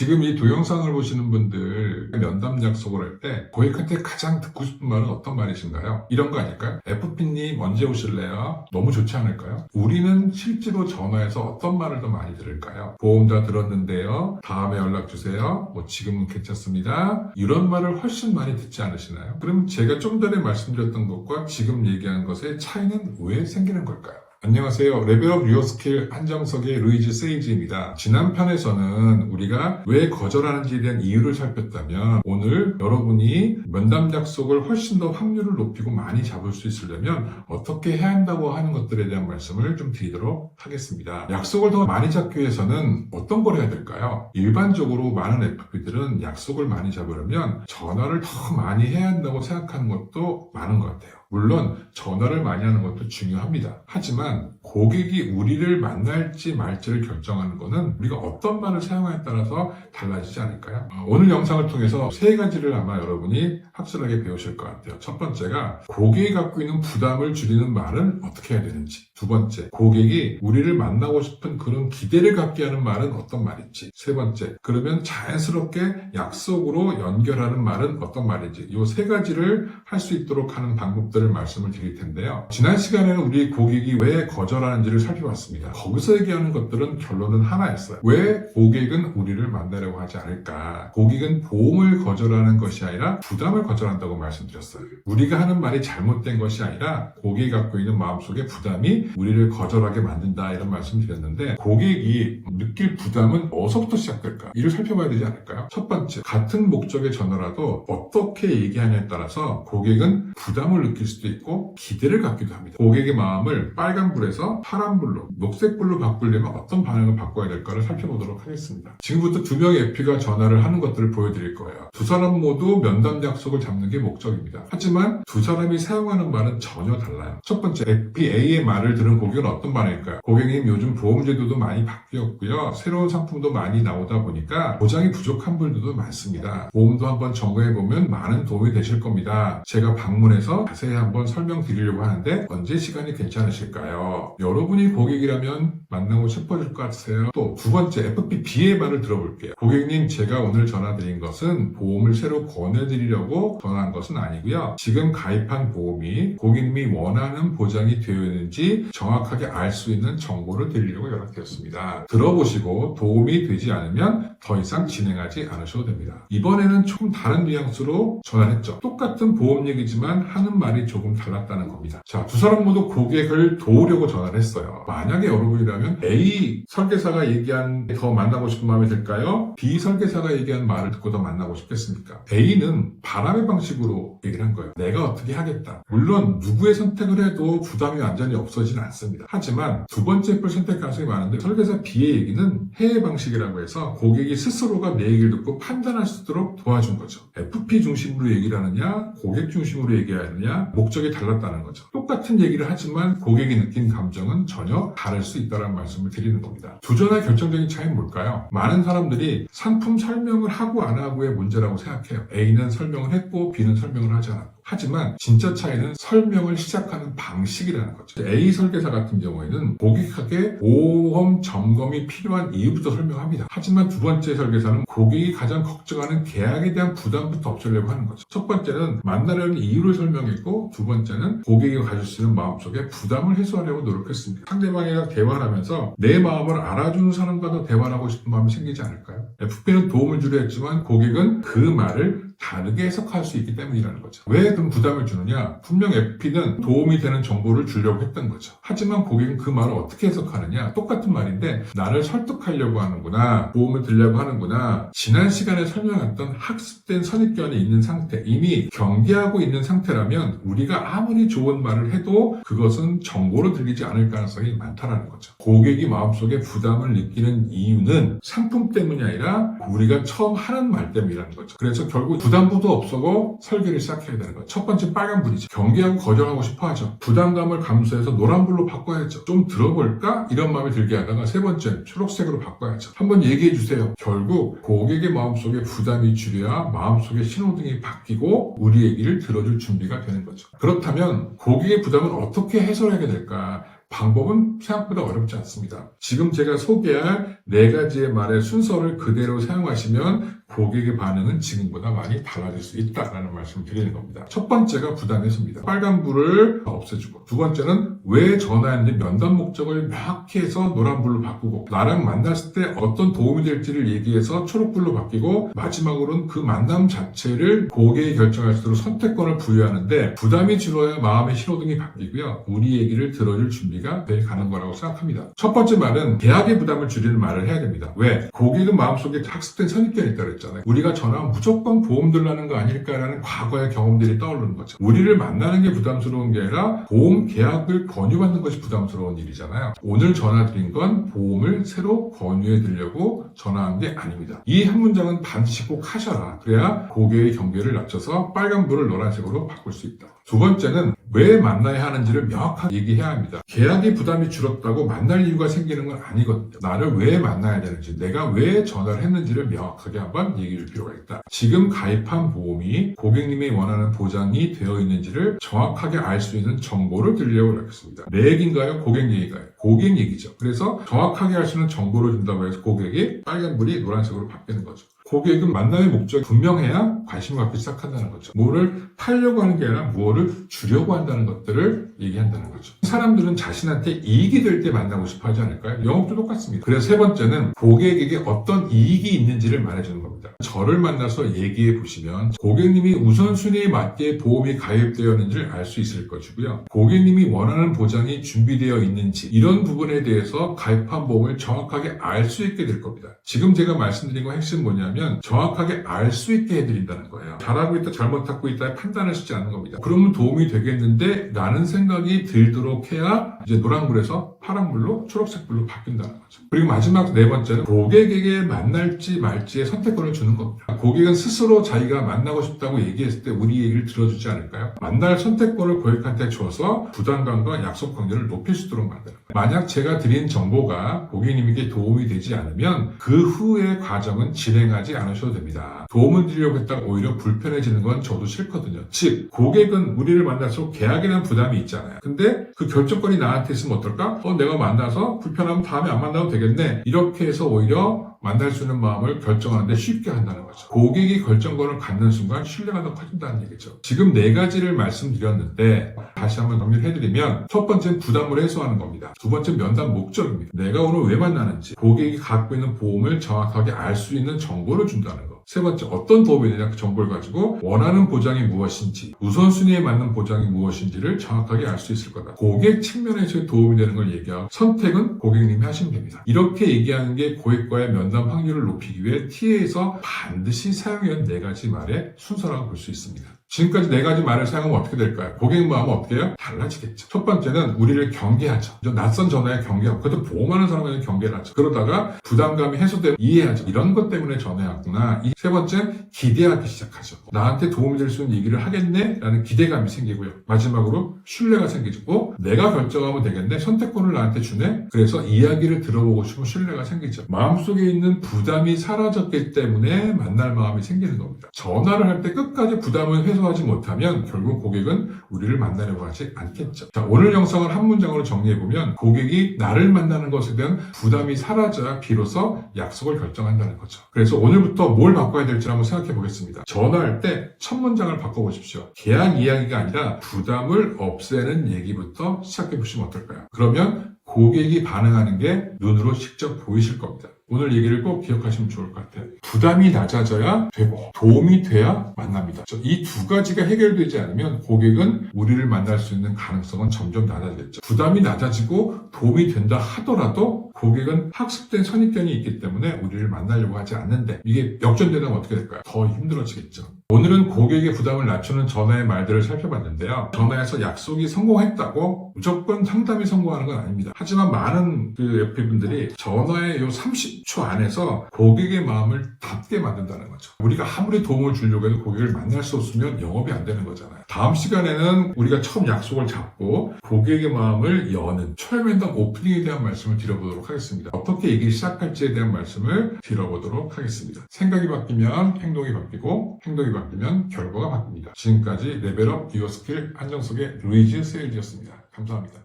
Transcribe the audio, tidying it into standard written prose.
지금 이 동영상을 보시는 분들 면담 약속을 할 때 고객한테 가장 듣고 싶은 말은 어떤 말이신가요? 이런 거 아닐까요? FP님 언제 오실래요? 너무 좋지 않을까요? 우리는 실제로 전화해서 어떤 말을 더 많이 들을까요? 보험 다 들었는데요. 다음에 연락 주세요. 지금은 괜찮습니다. 이런 말을 훨씬 많이 듣지 않으시나요? 그럼 제가 좀 전에 말씀드렸던 것과 지금 얘기한 것의 차이는 왜 생기는 걸까요? 안녕하세요. 레벨업 유어스킬 한정석의 루이즈 세이지입니다. 지난 편에서는 우리가 왜 거절하는지에 대한 이유를 살폈다면 오늘 여러분이 면담 약속을 훨씬 더 확률을 높이고 많이 잡을 수 있으려면 어떻게 해야 한다고 하는 것들에 대한 말씀을 좀 드리도록 하겠습니다. 약속을 더 많이 잡기 위해서는 어떤 걸 해야 될까요? 일반적으로 많은 FP들은 약속을 많이 잡으려면 전화를 더 많이 해야 한다고 생각하는 것도 많은 것 같아요. 물론 전화를 많이 하는 것도 중요합니다. 하지만 고객이 우리를 만날지 말지를 결정하는 것은 우리가 어떤 말을 사용하냐에 따라서 달라지지 않을까요? 오늘 영상을 통해서 세 가지를 아마 여러분이 확실하게 배우실 것 같아요. 첫 번째가 고객이 갖고 있는 부담을 줄이는 말은 어떻게 해야 되는지. 두 번째, 고객이 우리를 만나고 싶은 그런 기대를 갖게 하는 말은 어떤 말인지. 세 번째, 그러면 자연스럽게 약속으로 연결하는 말은 어떤 말인지. 이 세 가지를 할 수 있도록 하는 방법들을 말씀을 드릴 텐데요. 지난 시간에는 우리 고객이 왜 거절하는지를 살펴봤습니다. 거기서 얘기하는 것들은 결론은 하나였어요. 왜 고객은 우리를 만나려고 하지 않을까? 고객은 보험을 거절하는 것이 아니라 부담을 거절한다고 말씀드렸어요. 우리가 하는 말이 잘못된 것이 아니라 고객이 갖고 있는 마음속에 부담이 우리를 거절하게 만든다 이런 말씀을 드렸는데 고객이 느낄 부담은 어디서부터 시작될까? 이를 살펴봐야 되지 않을까요? 첫 번째, 같은 목적의 전화라도 어떻게 얘기하냐에 따라서 고객은 부담을 느낄 수도 있고 기대를 갖기도 합니다. 고객의 마음을 빨간불에서 파란불로, 녹색불로 바꾸려면 어떤 반응을 바꿔야 될까를 살펴보도록 하겠습니다. 지금부터 두 명의 FP가 전화를 하는 것들을 보여드릴 거예요. 두 사람 모두 면담 약속을 잡는 게 목적입니다. 하지만 두 사람이 사용하는 말은 전혀 달라요. 첫 번째, FP A의 말을 들은 고객은 어떤 반응일까요? 고객님 요즘 보험제도도 많이 바뀌었고요. 새로운 상품도 많이 나오다 보니까 보장이 부족한 분들도 많습니다. 보험도 한번 점검해보면 많은 도움이 되실 겁니다. 제가 방문해서 자세히 한번 설명드리려고 하는데 언제 시간이 괜찮으실까요? 여러분이 고객이라면 만나고 싶어질 것 같으세요? 또 두 번째, FP B의 말을 들어볼게요. 고객님, 제가 오늘 전화드린 것은 보험을 새로 권해드리려고 전화한 것은 아니고요. 지금 가입한 보험이 고객님이 원하는 보장이 되어 있는지 정확하게 알 수 있는 정보를 드리려고 연락드렸습니다. 들어보시고 도움이 되지 않으면 더 이상 진행하지 않으셔도 됩니다. 이번에는 조금 다른 뉘앙스로 전화했죠. 똑같은 보험 얘기지만 하는 말이 조금 달랐다는 겁니다. 자, 두 사람 모두 고객을 도우려고 전화를 했어요. 만약에 여러분이라면 A 설계사가 얘기한 더 만나고 싶은 마음이 들까요? B 설계사가 얘기한 말을 듣고 더 만나고 싶겠습니까? A는 바람의 방식으로 얘기를 한 거예요. 내가 어떻게 하겠다. 물론 누구의 선택을 해도 부담이 완전히 없어지진 않습니다. 하지만 두 번째 걸 선택 가능성이 많은데 설계사 B의 얘기는 해외 방식이라고 해서 고객이 스스로가 내 얘기를 듣고 판단할 수 있도록 도와준 거죠. FP 중심으로 얘기를 하느냐 고객 중심으로 얘기하느냐 목적이 달랐다는 거죠. 똑같은 얘기를 하지만 고객이 느낀 감정은 전혀 다를 수 있다는 말씀을 드리는 겁니다. 두 전화의 결정적인 차이는 뭘까요? 많은 사람들이 상품 설명을 하고 안 하고의 문제라고 생각해요. A는 설명을 했고 B는 설명을 하지 않았고. 하지만 진짜 차이는 설명을 시작하는 방식이라는 거죠. A 설계사 같은 경우에는 고객에게 보험 점검이 필요한 이유부터 설명합니다. 하지만 두 번째 설계사는 고객이 가장 걱정하는 계약에 대한 부담부터 없애려고 하는 거죠. 첫 번째는 만나려는 이유를 설명했고 두 번째는 고객이 가질 수 있는 마음속에 부담을 해소하려고 노력했습니다. 상대방이랑 대화를 하면서 내 마음을 알아주는 사람과 더 대화를 하고 싶은 마음이 생기지 않을까요? FP는 도움을 주려 했지만 고객은 그 말을 다르게 해석할 수 있기 때문이라는 거죠. 왜 그럼 부담을 주느냐? 분명 FP는 도움이 되는 정보를 주려고 했던 거죠. 하지만 고객은 그 말을 어떻게 해석하느냐? 똑같은 말인데 나를 설득하려고 하는구나. 도움을 드리려고 하는구나. 지난 시간에 설명했던 학습된 선입견이 있는 상태, 이미 경계하고 있는 상태라면 우리가 아무리 좋은 말을 해도 그것은 정보로 들리지 않을 가능성이 많다는 거죠. 고객이 마음속에 부담을 느끼는 이유는 상품 때문이 아니라 우리가 처음 하는 말 때문이라는 거죠. 그래서 결국 부담부도 없애고 설계를 시작해야 되는 거죠. 첫 번째 빨간불이죠. 경계하고 거절하고 싶어 하죠. 부담감을 감수해서 노란불로 바꿔야죠. 좀 들어볼까? 이런 마음이 들게 하다가 세 번째 초록색으로 바꿔야죠. 한번 얘기해 주세요. 결국 고객의 마음속에 부담이 줄여야 마음속에 신호등이 바뀌고 우리 얘기를 들어줄 준비가 되는 거죠. 그렇다면 고객의 부담을 어떻게 해소하게 될까? 방법은 생각보다 어렵지 않습니다. 지금 제가 소개할 4가지의 말의 순서를 그대로 사용하시면 고객의 반응은 지금보다 많이 달라질 수 있다라는 말씀을 드리는 겁니다. 첫 번째가 부담 해소입니다. 빨간불을 없애주고, 두 번째는 왜 전화했는지 면담 목적을 명확히 해서 노란불로 바꾸고, 나랑 만났을 때 어떤 도움이 될지를 얘기해서 초록불로 바뀌고, 마지막으로는 그 만남 자체를 고객이 결정할 수 있도록 선택권을 부여하는데 부담이 줄어야 마음의 신호등이 바뀌고요. 우리 얘기를 들어줄 준비가 돼 가는 거라고 생각합니다. 첫 번째 말은 계약의 부담을 줄이는 말을 해야 됩니다. 왜? 고객은 마음속에 학습된 선입견이 있다고 했잖아요. 우리가 전화하면 무조건 보험 들라는 거 아닐까라는 과거의 경험들이 떠오르는 거죠. 우리를 만나는 게 부담스러운 게 아니라 보험 계약을 권유받는 것이 부담스러운 일이잖아요. 오늘 전화드린 건 보험을 새로 권유해 드리려고 전화한 게 아닙니다. 이 한 문장은 반드시 꼭 하셔라. 그래야 고객의 경계를 낮춰서 빨간불을 노란색으로 바꿀 수 있다. 두 번째는 왜 만나야 하는지를 명확하게 얘기해야 합니다. 계약의 부담이 줄었다고 만날 이유가 생기는 건 아니거든요. 나를 왜 만나야 되는지, 내가 왜 전화를 했는지를 명확하게 한번 얘기해 줄 필요가 있다. 지금 가입한 보험이 고객님이 원하는 보장이 되어 있는지를 정확하게 알 수 있는 정보를 드리려고 하겠습니다. 내 얘기인가요? 고객 얘기인가요? 고객 얘기죠. 그래서 정확하게 할 수 있는 정보를 준다고 해서 고객이 빨간불이 노란색으로 바뀌는 거죠. 고객은 만남의 목적이 분명해야 관심을 갖기 시작한다는 거죠. 뭐를 팔려고 하는 게 아니라 뭐를 주려고 한다는 것들을 얘기한다는 거죠. 사람들은 자신한테 이익이 될 때 만나고 싶어 하지 않을까요? 영업도 똑같습니다. 그래서 세 번째는 고객에게 어떤 이익이 있는지를 말해주는 겁니다. 저를 만나서 얘기해 보시면 고객님이 우선순위에 맞게 보험이 가입되어 있는지를 알 수 있을 것이고요. 고객님이 원하는 보장이 준비되어 있는지 이런 부분에 대해서 가입한 보험을 정확하게 알 수 있게 될 겁니다. 지금 제가 말씀드린 건 핵심 뭐냐면 정확하게 알 수 있게 해드린다는 거예요. 잘하고 있다 잘못하고 있다 판단을 쓰지 않는 겁니다. 그러면 도움이 되겠는데 라는 생각이 들도록 해야 이제 노란불에서 파란불로 초록색불로 바뀐다는 거죠. 그리고 마지막 네 번째는 고객에게 만날지 말지의 선택권을 주는 겁니다. 고객은 스스로 자기가 만나고 싶다고 얘기했을 때 우리 얘기를 들어주지 않을까요? 만날 선택권을 고객한테 줘서 부담감과 약속 관계를 높일 수 있도록 만드는 거예요. 만약 제가 드린 정보가 고객님에게 도움이 되지 않으면 그 후의 과정은 진행하지 않으셔도 됩니다. 도움을 드리려고 했다가 오히려 불편해지는 건 저도 싫거든요. 즉 고객은 우리를 만나서 계약에 대한 부담이 있잖아요. 근데 그 결정권이 나한테 있으면 어떨까? 내가 만나서 불편하면 다음에 안 만나도 되겠네. 이렇게 해서 오히려 만날 수 있는 마음을 결정하는데 쉽게 한다는 거죠. 고객이 결정권을 갖는 순간 신뢰가 더 커진다는 얘기죠. 지금 4가지를 말씀드렸는데 다시 한번 정리를 해드리면 첫 번째는 부담을 해소하는 겁니다. 두 번째는 면담 목적입니다. 내가 오늘 왜 만나는지 고객이 갖고 있는 보험을 정확하게 알 수 있는 정보를 준다는 거. 세 번째, 어떤 도움이 되냐 그 정보를 가지고 원하는 보장이 무엇인지, 우선순위에 맞는 보장이 무엇인지를 정확하게 알 수 있을 거다. 고객 측면에서 도움이 되는 걸 얘기하고 선택은 고객님이 하시면 됩니다. 이렇게 얘기하는 게 고객과의 면담 확률을 높이기 위해 TA에서 반드시 사용해온 4가지 말의 순서라고 볼 수 있습니다. 지금까지 4가지 말을 사용하면 어떻게 될까요? 고객 마음은 어떻게 해요? 달라지겠죠. 첫 번째는 우리를 경계하죠. 낯선 전화에 경계하고, 그것도 보험하는 사람에게 경계를 하죠. 그러다가 부담감이 해소되면 이해하죠. 이런 것 때문에 전화했구나. 세 번째, 기대하기 시작하죠. 나한테 도움이 될 수 있는 얘기를 하겠네? 라는 기대감이 생기고요. 마지막으로 신뢰가 생기고, 내가 결정하면 되겠네? 선택권을 나한테 주네? 그래서 이야기를 들어보고 싶으면 신뢰가 생기죠. 마음속에 있는 부담이 사라졌기 때문에 만날 마음이 생기는 겁니다. 전화를 할 때 끝까지 부담을 해소하지 못하면 결국 고객은 우리를 만나려고 하지 않겠죠. 자, 오늘 영상을 한 문장으로 정리해보면 고객이 나를 만나는 것에 대한 부담이 사라져야 비로소 약속을 결정한다는 거죠. 그래서 오늘부터 뭘 바꿔야 될지 한번 생각해 보겠습니다. 전화할 때 첫 문장을 바꿔보십시오. 계약 이야기가 아니라 부담을 없애는 얘기부터 시작해 보시면 어떨까요? 그러면 고객이 반응하는 게 눈으로 직접 보이실 겁니다. 오늘 얘기를 꼭 기억하시면 좋을 것 같아요. 부담이 낮아져야 되고 도움이 돼야 만납니다. 이 2가지가 해결되지 않으면 고객은 우리를 만날 수 있는 가능성은 점점 낮아지겠죠. 부담이 낮아지고 도움이 된다 하더라도 고객은 학습된 선입견이 있기 때문에 우리를 만나려고 하지 않는데 이게 역전되면 어떻게 될까요? 더 힘들어지겠죠. 오늘은 고객의 부담을 낮추는 전화의 말들을 살펴봤는데요. 전화에서 약속이 성공했다고 무조건 상담이 성공하는 건 아닙니다. 하지만 많은 FP분들이 전화의 요 30초 안에서 고객의 마음을 닫게 만든다는 거죠. 우리가 아무리 도움을 주려고 해도 고객을 만날 수 없으면 영업이 안 되는 거잖아요. 다음 시간에는 우리가 처음 약속을 잡고 고객의 마음을 여는 초연 면담 오프닝에 대한 말씀을 드려보도록 하겠습니다. 어떻게 얘기를 시작할지에 대한 말씀을 드려보도록 하겠습니다. 생각이 바뀌면 행동이 바뀌고 행동이 바뀌면 결과가 바뀝니다. 지금까지 레벨업 유어 스킬 안정석의 루이즈 세일즈였습니다. 감사합니다.